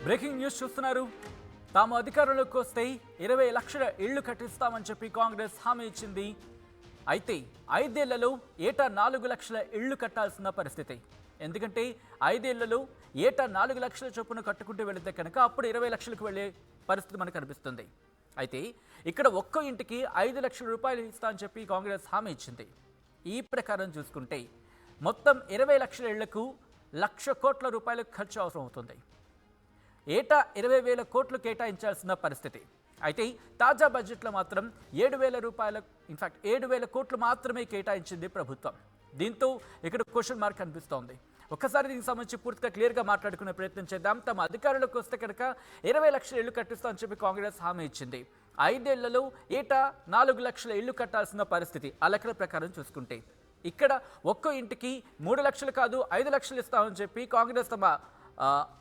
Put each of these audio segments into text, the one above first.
Breaking news చూస్తున్నారు. తాము అధికారంలోకి వస్తే 20 లక్షల ఇళ్లు కట్టిస్తామని చెప్పి కాంగ్రెస్ హామీ ఇచ్చింది. అయితే 5 ఏళ్లలో ఏటా 4 లక్షల ఇళ్లు కట్టాల్సిన పరిస్థితి. ఎందుకంటే 5 ఏళ్లలో ఏటా 4 లక్షల చొప్పున కట్టుకుంటూ వెళితే కనుక అప్పుడు 20 లక్షలకు వెళ్ళే పరిస్థితి మనకు కనిపిస్తుంది. అయితే ఇక్కడ ఒక్కో ఇంటికి 5 లక్షల రూపాయలు ఇస్తామని చెప్పి కాంగ్రెస్ హామీ ఇచ్చింది. ఈ ప్రకారం చూసుకుంటే మొత్తం 20 లక్షల ఇళ్లకు 1,00,000 కోట్ల రూపాయలు ఖర్చు అవసరం అవుతుంది. ఏటా 20,000 కోట్లు కేటాయించాల్సిన పరిస్థితి. అయితే తాజా బడ్జెట్లో మాత్రం 7,000 రూపాయల ఇన్ఫాక్ట్ 7,000 కోట్లు మాత్రమే కేటాయించింది ప్రభుత్వం. దీంతో ఇక్కడ క్వశ్చన్ మార్క్ కనిపిస్తోంది. ఒక్కసారి దీనికి సంబంధించి పూర్తిగా క్లియర్గా మాట్లాడుకునే ప్రయత్నం చేద్దాం. తమ అధికారంలోకి వస్తే కనుక 20 లక్షల ఇళ్లు కట్టిస్తామని చెప్పి కాంగ్రెస్ హామీ ఇచ్చింది. 5 ఏళ్లలో ఏటా 4 లక్షల ఇళ్లు కట్టాల్సిన పరిస్థితి. ఆ లెక్కల ప్రకారం చూసుకుంటే ఇక్కడ ఒక్కో ఇంటికి 3 లక్షలు కాదు 5 లక్షలు ఇస్తామని చెప్పి కాంగ్రెస్ తమ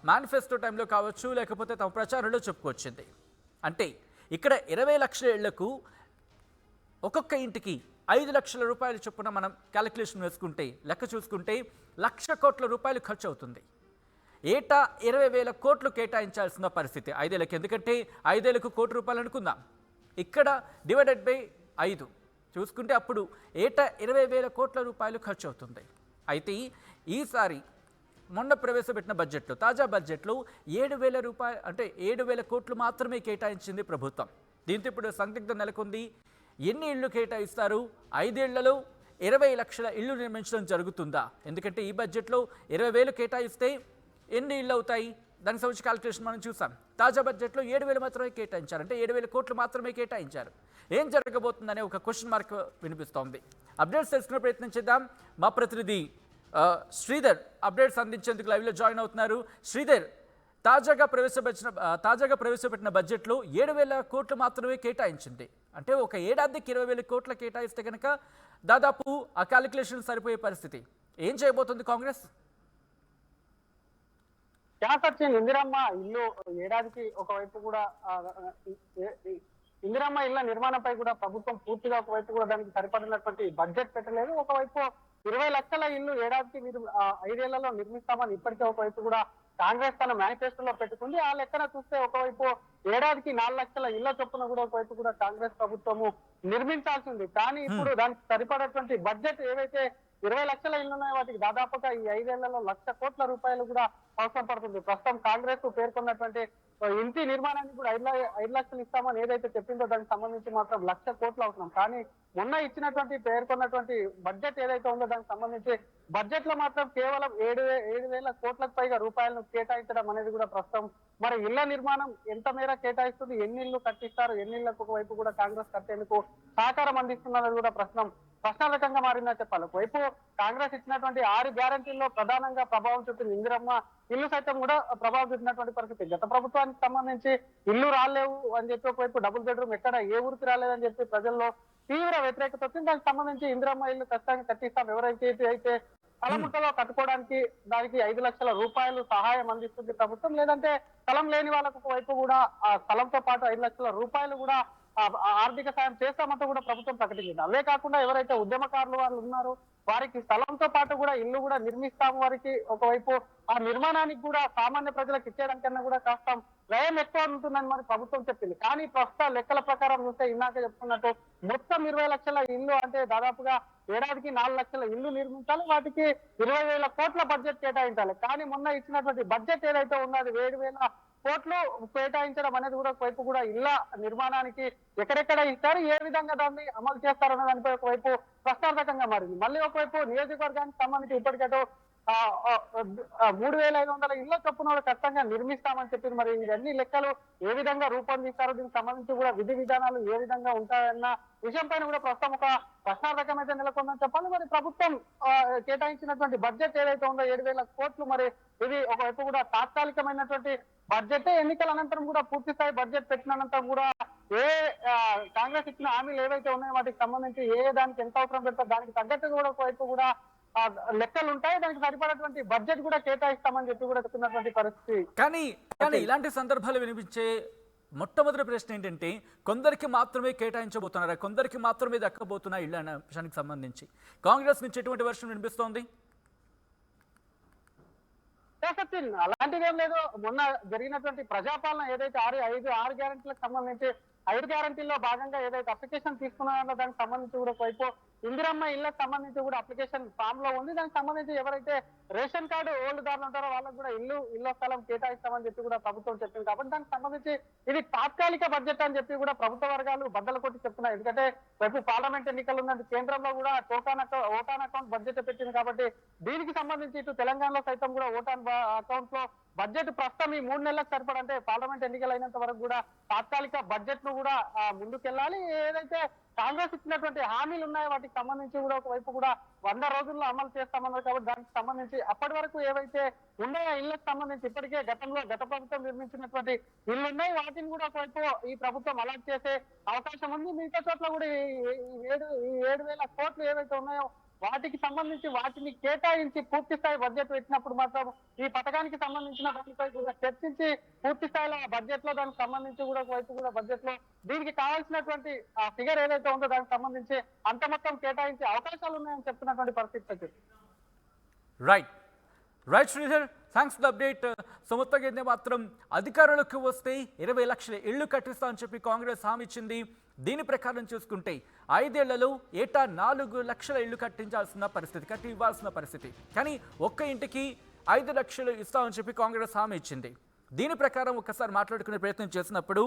మేనిఫెస్టో టైంలో కావచ్చు, లేకపోతే తమ ప్రచారంలో చెప్పుకొచ్చింది. అంటే ఇక్కడ 20 లక్షల ఇళ్లకు ఒక్కొక్క ఇంటికి 5 లక్షల రూపాయలు చొప్పున మనం క్యాలిక్యులేషన్ వేసుకుంటే లెక్క చూసుకుంటే 1,00,000 కోట్ల రూపాయలు ఖర్చు అవుతుంది. ఏటా 20,000 కోట్లు కేటాయించాల్సిన పరిస్థితి 5 ఏళ్ళకి. ఎందుకంటే 5 ఏళ్లకు కోటి రూపాయలు అనుకుందాం. ఇక్కడ డివైడెడ్ బై 5 చూసుకుంటే అప్పుడు ఏటా 20,000 కోట్ల రూపాయలు ఖర్చు అవుతుంది. అయితే ఈసారి మొన్న ప్రవేశపెట్టిన బడ్జెట్లో తాజా బడ్జెట్లో 7,000 రూపాయలు అంటే 7,000 కోట్లు మాత్రమే కేటాయించింది ప్రభుత్వం. దీంతో ఇప్పుడు సందిగ్ధం నెలకొంది. ఎన్ని ఇళ్లు కేటాయిస్తారు? 5 ఏళ్లలో 20 లక్షల ఇళ్లు నిర్మించడం జరుగుతుందా? ఎందుకంటే ఈ బడ్జెట్లో 20,000 కేటాయిస్తే ఎన్ని ఇళ్ళు అవుతాయి? దానికి సంబంధించి క్యాలిక్యులేషన్ మనం చూసాం. తాజా బడ్జెట్లో 7,000 మాత్రమే కేటాయించారు. అంటే 7,000 కోట్లు మాత్రమే కేటాయించారు. ఏం జరగబోతుందనే ఒక క్వశ్చన్ మార్క్ వినిపిస్తోంది. అప్డేట్స్ తెలుసుకునే ప్రయత్నం చేద్దాం. మా ప్రతినిధి శ్రీధర్ అప్డేట్స్ అందించేందుకు లైవ్లో జాయిన్ అవుతున్నారు. శ్రీధర్, తాజాగా ప్రవేశపెట్టిన బడ్జెట్లో 7,000 కోట్లు మాత్రమే కేటాయించింది. అంటే ఒక ఏడాదికి 20,000 కోట్ల కేటాయిస్తే కనుక దాదాపు ఆ క్యాలిక్యులేషన్ సరిపోయే పరిస్థితి. ఏం చేయబోతుంది కాంగ్రెస్? సచిన్, ఇందిరమ్మ ఇల్లు ఏడాదికి ఒకవైపు కూడా ఇందిరమ్మ ఇళ్ల నిర్మాణంపై కూడా ప్రభుత్వం పూర్తిగా ఒకవైపు కూడా దానికి సరిపడినటువంటి బడ్జెట్ పెట్టలేదు. ఒకవైపు 20 లక్షల ఇల్లు ఏడాదికి మీరు 5 ఏళ్లలో నిర్మిస్తామని ఇప్పటికే ఒకవైపు కూడా కాంగ్రెస్ తన మేనిఫెస్టోలో పెట్టుకుంది. ఆ లెక్కన చూస్తే ఒకవైపు ఏడాదికి 4 లక్షల ఇళ్ల చొప్పున కూడా ఒకవైపు కూడా కాంగ్రెస్ ప్రభుత్వము నిర్మించాల్సింది. కానీ ఇప్పుడు దానికి సరిపడేటువంటి బడ్జెట్ ఏవైతే 20 లక్షల ఇళ్లు ఉన్నాయో వాటికి దాదాపుగా ఈ 5 ఏళ్లలో 1,00,000 కోట్ల రూపాయలు కూడా అవసరం పడుతుంది. ప్రస్తుతం కాంగ్రెస్ పేర్కొన్నటువంటి ఇంటి నిర్మాణానికి కూడా 5 లక్షలు ఇస్తామని ఏదైతే చెప్పిందో దానికి సంబంధించి మాత్రం 1,00,000 కోట్లు అవసరం. కానీ మొన్న ఇచ్చినటువంటి పేర్కొన్నటువంటి బడ్జెట్ ఏదైతే ఉందో దానికి సంబంధించి బడ్జెట్ లో మాత్రం కేవలం 7,000 కోట్లకు పైగా రూపాయలను కేటాయించడం అనేది కూడా ప్రస్తుతం మరి ఇళ్ల నిర్మాణం ఎంత మేర కేటాయిస్తుంది, ఎన్ని ఇళ్లు కట్టిస్తారు, ఎన్ని ఇళ్లకు ఒకవైపు కూడా కాంగ్రెస్ కట్టేందుకు సహకారం అందిస్తున్నది కూడా ప్రశ్నార్థకంగా మారిందని చెప్పాలి. ఒకవైపు కాంగ్రెస్ ఇచ్చినటువంటి 6 గ్యారంటీల్లో ప్రధానంగా ప్రభావం చూపిన ఇందిరమ్మ ఇల్లు సైతం కూడా ప్రభావం చూపినటువంటి పరిస్థితి. గత ప్రభుత్వానికి సంబంధించి ఇల్లు రాలేవు అని చెప్పి ఒకవైపు డబుల్ బెడ్రూమ్ ఎక్కడ ఏ ఊరికి రాలేదని చెప్పి ప్రజల్లో తీవ్ర వ్యతిరేకత వచ్చింది. దానికి సంబంధించి ఇందిరమ్మ ఇల్లు ఖచ్చితంగా కట్టిస్తాం, ఎవరైతే అయితే స్థలముట్టలో కట్టుకోవడానికి దానికి 5 లక్షల రూపాయలు సహాయం అందిస్తుంది ప్రభుత్వం. లేదంటే స్థలం లేని వాళ్ళకు ఒకవైపు కూడా ఆ స్థలంతో పాటు 5 లక్షల రూపాయలు కూడా ఆర్థిక సాయం చేస్తామంటూ కూడా ప్రభుత్వం ప్రకటించింది. అవే కాకుండా ఎవరైతే ఉద్యమకారులు వాళ్ళు ఉన్నారో వారికి స్థలంతో పాటు కూడా ఇల్లు కూడా నిర్మిస్తాము. వారికి ఒకవైపు ఆ నిర్మాణానికి కూడా సామాన్య ప్రజలకు ఇచ్చేయడానికన్నా కూడా కాస్త వ్యయం ఎక్కువ ఉంటుందని మరి ప్రభుత్వం చెప్పింది. కానీ ప్రస్తుత లెక్కల ప్రకారం చూస్తే ఇందాక చెప్పుకున్నట్టు మొత్తం 20 లక్షల ఇల్లు అంటే దాదాపుగా ఏడాదికి 4 లక్షల ఇల్లు నిర్మించాలి. వాటికి 20,000 కోట్ల బడ్జెట్ కేటాయించాలి. కానీ మొన్న ఇచ్చినటువంటి బడ్జెట్ ఏదైతే ఉందో అది 7,000 కోట్లు కేటాయించడం అనేది కూడా ఒకవైపు కూడా ఇళ్ల నిర్మాణానికి ఎక్కడెక్కడ ఇస్తారు, ఏ విధంగా దాన్ని అమలు చేస్తారన్న దానిపై ఒకవైపు ప్రశ్నార్థకంగా మారింది. మళ్ళీ ఒకవైపు నియోజకవర్గానికి సంబంధించి ఇప్పటికైతే 3,500 ఇళ్ల చొప్పున ఖచ్చితంగా నిర్మిస్తామని చెప్పింది. మరి ఇవన్నీ లెక్కలు ఏ విధంగా రూపొందిస్తారో దీనికి సంబంధించి కూడా విధి విధానాలు ఏ విధంగా ఉంటాయన్న విషయం పైన కూడా ప్రస్తుతం ఒక ప్రశ్నార్థకం అయితే నెలకొందని చెప్పాలి. మరి ప్రభుత్వం కేటాయించినటువంటి బడ్జెట్ ఏదైతే ఉందో 7,000 కోట్లు మరి ఇది ఒకవైపు కూడా తాత్కాలికమైనటువంటి బడ్జెట్. ఎన్నికల అనంతరం కూడా పూర్తి స్థాయి బడ్జెట్ పెట్టిన అనంతరం కూడా కాంగ్రెస్ ఇచ్చిన హామీలు ఏవైతే ఉన్నాయో వాటికి సంబంధించి దానికి ఎంత అవసరం పెడతారు దానికి తగ్గట్టు కూడా ఒకవైపు కూడా లెక్కలు ఉంటాయి. దానికి సరిపడేటువంటి బడ్జెట్ కూడా కేటాయిస్తామని చెప్పి కూడా చెప్తున్నటువంటి పరిస్థితి. కానీ ఇలాంటి సందర్భాలు వినిపించే మొట్టమొదటి ప్రశ్న ఏంటంటే కొందరికి మాత్రమే కేటాయించబోతున్నారా, కొందరికి మాత్రమే దక్కబోతున్నా ఇళ్ళ అనే విషయానికి సంబంధించి కాంగ్రెస్ నుంచి ఎటువంటి వర్షం వినిపిస్తోంది? నాకత్తి అలాంటిది ఏం లేదు. మొన్న జరిగినటువంటి ప్రజాపాలన ఏదైతే 6 గ్యారెంటీలకు సంబంధించి 5 గ్యారెంటీల్లో భాగంగా ఏదైతే అప్లికేషన్ తీసుకున్నారో దానికి సంబంధించి కూడా ఒకవైపు ఇందిరమ్మ ఇళ్లకు సంబంధించి కూడా అప్లికేషన్ ఫామ్ లో ఉంది. దానికి సంబంధించి ఎవరైతే రేషన్ కార్డు ఓల్డ్ దారులు ఉంటారో వాళ్ళకు కూడా ఇల్లు స్థలం కేటాయిస్తామని చెప్పి కూడా ప్రభుత్వం చెప్పింది. కాబట్టి దానికి సంబంధించి ఇది తాత్కాలిక బడ్జెట్ అని చెప్పి కూడా ప్రభుత్వ వర్గాలు బద్దలు కొట్టి చెప్తున్నాయి. ఎందుకంటే రేపు పార్లమెంట్ ఎన్నికలు ఉన్నది, కేంద్రంలో కూడా ఓటాన్ అకౌంట్ బడ్జెట్ పెట్టింది. కాబట్టి దీనికి సంబంధించి ఇటు తెలంగాణలో సైతం కూడా ఓటాన్ అకౌంట్ లో బడ్జెట్ ప్రస్తుతం ఈ 3 నెలలకు సరిపడంటే పార్లమెంట్ ఎన్నికలు అయినంత వరకు కూడా తాత్కాలిక బడ్జెట్ ను కూడా ముందుకెళ్లాలి. ఏదైతే కాంగ్రెస్ ఇచ్చినటువంటి హామీలు ఉన్నాయో వాటికి సంబంధించి కూడా ఒకవైపు కూడా 100 రోజుల్లో అమలు చేస్తామన్నారు. కాబట్టి దానికి సంబంధించి అప్పటి వరకు ఏవైతే ఉన్నాయో ఇళ్లకు సంబంధించి ఇప్పటికే గత ప్రభుత్వం నిర్మించినటువంటి ఇళ్లు ఉన్నాయి, వాటిని కూడా ఒకవైపు ఈ ప్రభుత్వం అలాట్ చేసే అవకాశం ఉంది. మిగతా చోట్ల కూడా ఈ 7,000 కోట్లు ఏవైతే ఉన్నాయో వాటికి సంబంధించి వాటిని కేటాయించి పూర్తి స్థాయి బడ్జెట్ పెట్టినప్పుడు మాత్రం ఈ పథకానికి సంబంధించిన దానిపై కూడా చర్చించి పూర్తి స్థాయిలో బడ్జెట్ లో దానికి సంబంధించి కూడా ఒకవైపు కూడా బడ్జెట్ లో దీనికి కావాల్సినటువంటి ఫిగర్ ఏదైతే ఉందో దానికి సంబంధించి అంత మొత్తం కేటాయించే అవకాశాలు ఉన్నాయని చెప్తున్నటువంటి పరిస్థితి. Right Sridhar, thanks for the update. So మొత్తంగా అయితే మాత్రం అధికారులకు వస్తే 20 లక్షల ఇళ్లు కట్టిస్తామని చెప్పి కాంగ్రెస్ హామీ ఇచ్చింది. దీని ప్రకారం చూసుకుంటే 5 ఏళ్లలో ఏటా 4 లక్షల ఇళ్లు కట్టి ఇవ్వాల్సిన పరిస్థితి. కానీ ఒక్క ఇంటికి 5 లక్షలు ఇస్తామని చెప్పి కాంగ్రెస్ హామీ ఇచ్చింది. దీని ప్రకారం ఒకసారి మాట్లాడుకునే ప్రయత్నం చేసినప్పుడు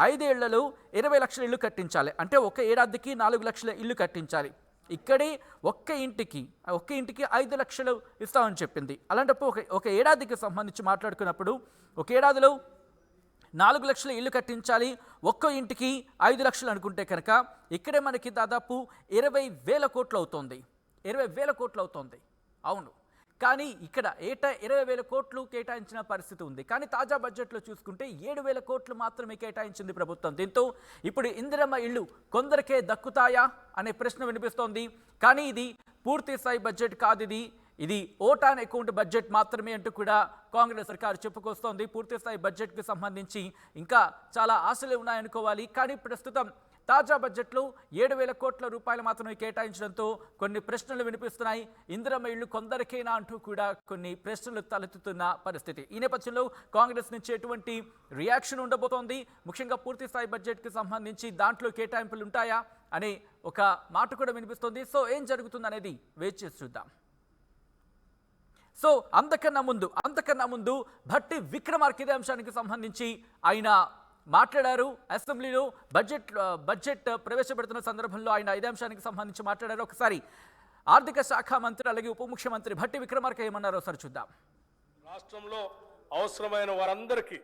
5 ఏళ్లలో 20 లక్షల ఇళ్లు కట్టించాలి, అంటే ఒక ఏడాదికి 4 లక్షల ఇళ్లు కట్టించాలి. ఇక్కడే ఒక్క ఇంటికి 5 లక్షలు ఇస్తామని చెప్పింది. అలాంటప్పుడు ఒక ఏడాదికి సంబంధించి మాట్లాడుకున్నప్పుడు ఒక ఏడాదిలో 4 లక్షల ఇల్లు కట్టించాలి, ఒక్క ఇంటికి 5 లక్షలు అనుకుంటే కనుక ఇక్కడే మనకి దాదాపు 20,000 కోట్లు అవుతుంది. 20,000 కోట్లు అవుతుంది. అవును, కానీ ఇక్కడ ఏటా 20,000 కోట్లు కేటాయించిన పరిస్థితి ఉంది. కానీ తాజా బడ్జెట్లో చూసుకుంటే 7,000 కోట్లు మాత్రమే కేటాయించింది ప్రభుత్వం. దీంతో ఇప్పుడు ఇందిరమ్మ ఇళ్ళు కొందరికే దక్కుతాయా అనే ప్రశ్న వినిపిస్తోంది. కానీ ఇది పూర్తి స్థాయి బడ్జెట్ కాదు, ఇది ఓటాన్ అకౌంట్ బడ్జెట్ మాత్రమే అంటూ కూడా కాంగ్రెస్ సర్కారు చెప్పుకొస్తోంది. పూర్తి స్థాయి బడ్జెట్కి సంబంధించి ఇంకా చాలా ఆశలు ఉన్నాయనుకోవాలి. కానీ ప్రస్తుతం తాజా బడ్జెట్లో 7,000 కోట్ల రూపాయలు మాత్రమే కేటాయించడంతో కొన్ని ప్రశ్నలు వినిపిస్తున్నాయి. ఇందిరమ్మ ఇళ్ళు కొందరికేనా అంటూ కూడా కొన్ని ప్రశ్నలు తలెత్తుతున్న పరిస్థితి. ఈ నేపథ్యంలో కాంగ్రెస్ నుంచి ఎటువంటి రియాక్షన్ ఉండబోతోంది, ముఖ్యంగా పూర్తి స్థాయి బడ్జెట్కి సంబంధించి దాంట్లో కేటాయింపులు ఉంటాయా అనే ఒక మాట కూడా వినిపిస్తోంది. సో ఏం జరుగుతుంది అనేది వేచి చేసి చూద్దాం. సో అంతకన్నా ముందు భట్టి విక్రమార్క ఇదే అంశానికి సంబంధించి ఆయన మాట్లాడారు. అసెంబ్లీలో బడ్జెట్ ప్రవేశపెడుతున్న సందర్భంలో ఆయన ఇదే అంశానికి సంబంధించి మాట్లాడారు. ఒకసారి ఆర్థిక శాఖ మంత్రి అలాగే ఉప ముఖ్యమంత్రి భట్టి విక్రమార్క ఏమన్నారో ఒకసారి చూద్దాం. రాష్ట్రంలో అవసరమైన వారందరికీ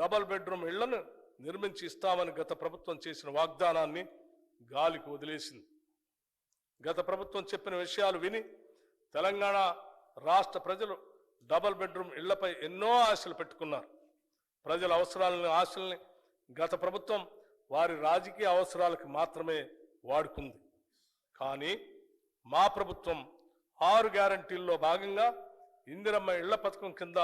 డబుల్ బెడ్రూమ్ ఇళ్లను నిర్మించి ఇస్తామని గత ప్రభుత్వం చేసిన వాగ్దానాన్ని గాలికి వదిలేసింది. గత ప్రభుత్వం చెప్పిన విషయాలు విని తెలంగాణ రాష్ట్ర ప్రజలు డబుల్ బెడ్రూమ్ ఇళ్లపై ఎన్నో ఆశలు పెట్టుకున్నారు. ప్రజల ఆశల్ని గత ప్రభుత్వం వారి రాజకీయ అవసరాలకు మాత్రమే వాడుకుంది. కానీ మా ప్రభుత్వం 6 గ్యారంటీల్లో భాగంగా ఇందిరమ్మ ఇళ్ల పథకం కింద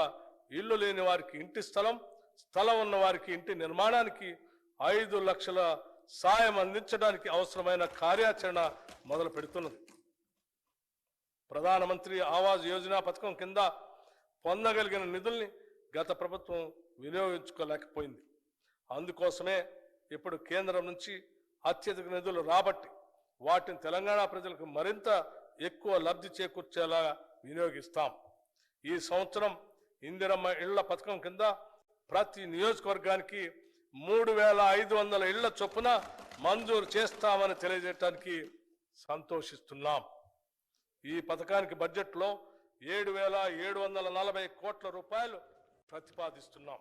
ఇల్లు లేని వారికి ఇంటి స్థలం ఉన్న వారికి ఇంటి నిర్మాణానికి 5 లక్షల సాయం అందించడానికి అవసరమైన కార్యాచరణ మొదలు పెడుతున్నది. ప్రధానమంత్రి ఆవాస్ యోజన పథకం కింద పొందగలిగిన నిధుల్ని గత ప్రభుత్వం వినియోగించుకోలేకపోయింది. అందుకోసమే ఇప్పుడు కేంద్రం నుంచి అత్యధిక నిధులు రాబట్టి వాటిని తెలంగాణ ప్రజలకు మరింత ఎక్కువ లబ్ధి చేకూర్చేలా వినియోగిస్తాం. ఈ సంవత్సరం ఇందిరమ్మ ఇళ్ల పథకం కింద ప్రతి నియోజకవర్గానికి 3,500 ఇళ్ల చొప్పున మంజూరు చేస్తామని తెలియజేయడానికి సంతోషిస్తున్నాం. ఈ పథకానికి బడ్జెట్లో 7,740 కోట్ల రూపాయలు ప్రతిపాదిస్తున్నాం.